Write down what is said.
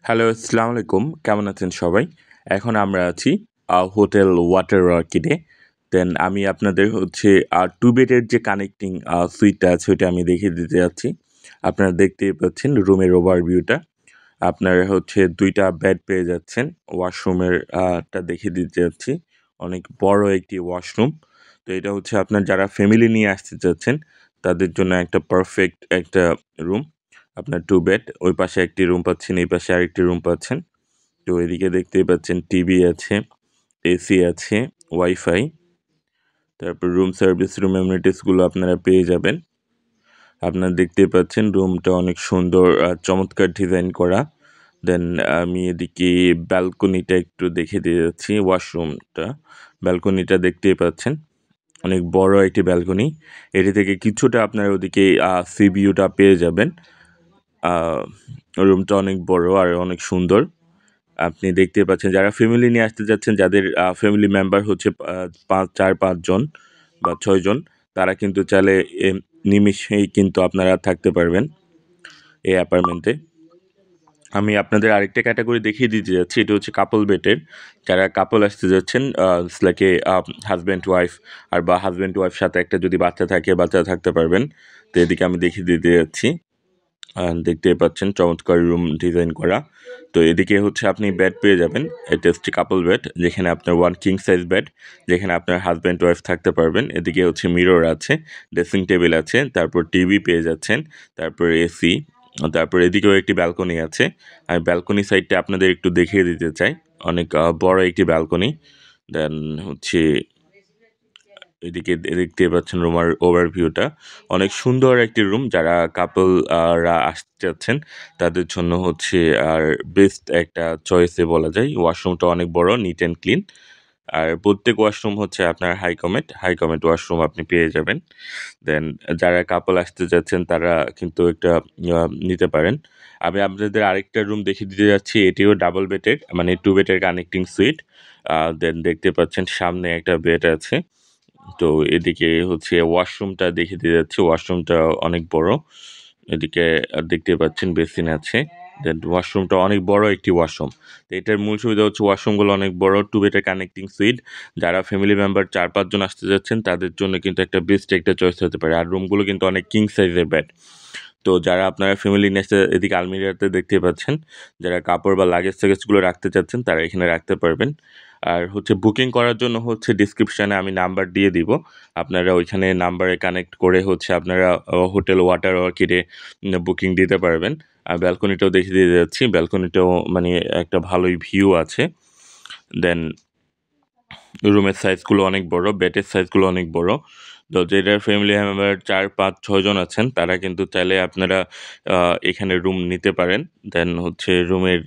Hello, আসসালামু আলাইকুম। কেমন আছেন সবাই? এখন আমরা আছি হোটেল ওয়াটার অর্কিডে। দেন আমি আপনাদের হচ্ছে 2 বেডের যে কানেক্টিং সুইটটা আছে ওইটা আমি দেখিয়ে দিতে যাচ্ছি। আপনারা দেখতেই পাচ্ছেন রুমের ওভারভিউটা। আপনারা হচ্ছে ২ টা বেড পেয়ে যাচ্ছেন। ওয়াশরুমের টা দেখিয়ে দিতে যাচ্ছি। অনেক বড় একটি ওয়াশরুম। তো এটা হচ্ছে আপনার যারা ফ্যামিলি নিয়ে আসতে চাচ্ছেন তাদের জন্য একটা পারফেক্ট একটা রুম। আপনার 2 বেড। ওই পাশে একটি রুম পাচ্ছেন, এই পাশে আরেকটি রুম পাচ্ছেন। তো এদিকে দেখতেই পাচ্ছেন টিভি আছে, এসি আছে, ওয়াইফাই। তারপর রুম সার্ভিস, রুম অ্যামেনিটিস গুলো আপনারা পেয়ে যাবেন। আপনারা দেখতেই পাচ্ছেন রুমটা অনেক সুন্দর চমৎকার ডিজাইন করা। দেন আমি এদিকে ব্যালকনিটা একটু দেখিয়ে দিয়ে যাচ্ছি, ওয়াশরুমটা। ব্যালকনিটা দেখতেই পাচ্ছেন। অনেক বড় একটি ব্যালকনি। এটি থেকে কিছুটা আপনারা ওদিকে সি ভিউটা পেয়ে যাবেন। আ রুমটা অনেক বড় আর অনেক সুন্দর। আপনি দেখতেই পাচ্ছেন যারা ফ্যামিলি নিয়ে আসতে যাচ্ছেন, যাদের ফ্যামিলি মেম্বার হচ্ছে ৪-৫ জন বা ৬ জন, তারা কিন্তু চাইলে নিমিষেই কিন্তু আপনারা থাকতে পারবেন এই অ্যাপার্টমেন্টে। আমি আপনাদের আরেকটা ক্যাটাগরি দেখিয়ে দিতে যাচ্ছি। এটা হচ্ছে কাপল বেডের। যারা কাপল আসতে যাচ্ছেন it's like a husband wife আর বা হাসব্যান্ড ওয়াইফ সাথে একটা যদি বাচ্চা থাকে, বাচ্চা থাকতে পারবেন। তো এদিকে আমি দেখিয়ে দিতে যাচ্ছি। দেখতেই পাচ্ছেন চমৎকার রুম ডিজাইন করা। তো এদিকে হচ্ছে আপনি বেড পেয়ে যাবেন। এটা হচ্ছে কাপল বেড, যেখানে আপনার 1 কিং সাইজ বেড, যেখানে আপনার হাসব্যান্ড ওয়াইফ থাকতে পারবেন। এদিকে হচ্ছে মিরর আছে, ড্রেসিং টেবিল আছে, তারপর টিভি পেয়ে যাচ্ছেন, তারপর এসি, তারপর এদিকেও একটি ব্যালকনি আছে। আমি ব্যালকনি সাইডটা আপনাদের একটু দেখিয়ে দিতে চাই। অনেক বড় একটি ব্যালকনি। দেন হচ্ছে এদিকে দেখতে পাচ্ছেন রুমের ওভারভিউটা। অনেক সুন্দর একটি রুম। যারা কাপল রা আসতে চাচ্ছেন তাদের জন্য হচ্ছে আর বেস্ট একটা চয়েসে বলা যায়। ওয়াশরুমটা অনেক বড়, নিট অ্যান্ড ক্লিন। আর প্রত্যেক ওয়াশরুম হচ্ছে আপনার হাই কমেট ওয়াশরুম আপনি পেয়ে যাবেন। দেন যারা কাপল আসতে চাচ্ছেন তারা কিন্তু একটা নিতে পারেন। আমি আপনাদের আরেকটা রুম দেখিয়ে দিতে যাচ্ছি। এটিও ডাবল বেডের, মানে 2 বেডের কানেক্টিং সুইট। দেন দেখতে পাচ্ছেন সামনে একটা বেড আছে। তো এদিকে হচ্ছে ওয়াশরুমটা দেখিয়ে দিয়ে যাচ্ছি। ওয়াশরুমটা অনেক বড়। এদিকে দেখতে পাচ্ছেন বেসিন আছে। দেন ওয়াশরুমটা অনেক বড় একটি ওয়াশরুম। তো এটার মূল সুবিধা হচ্ছে ওয়াশরুমগুলো অনেক বড়, 2 বেডের কানেক্টিং সুইট। যারা ফ্যামিলি মেম্বার ৪-৫ জন আসতে যাচ্ছেন তাদের জন্য কিন্তু একটা বেস্ট একটা চয়েস হতে পারে। আর রুমগুলো কিন্তু অনেক কিং সাইজের বেড। তো যারা আপনারা ফ্যামিলি নিয়ে আসতে, এদিকে আলমিরাতে দেখতে পাচ্ছেন, যারা কাপড় বা লাগেজ-টাগেজগুলো রাখতে চাচ্ছেন তারা এখানে রাখতে পারবেন। আর হচ্ছে বুকিং করার জন্য হচ্ছে ডিসক্রিপশনে আমি নাম্বার দিয়ে দিব। আপনারা ওইখানে নাম্বারে কানেক্ট করে হচ্ছে আপনারা হোটেল ওয়াটার অর্কিডে বুকিং দিতে পারবেন। আর ব্যালকনিটাও দেখিয়ে দিয়ে যাচ্ছি। ব্যালকনিটাও মানে একটা ভালোই ভিউ আছে। দেন রুমের সাইজগুলো অনেক বড়, বেডের সাইজগুলো অনেক বড়। তো যেটার ফ্যামিলি মেম্বার ৪-৫-৬ জন আছেন তারা কিন্তু চাইলে আপনারা এখানে রুম নিতে পারেন। দেন হচ্ছে রুমের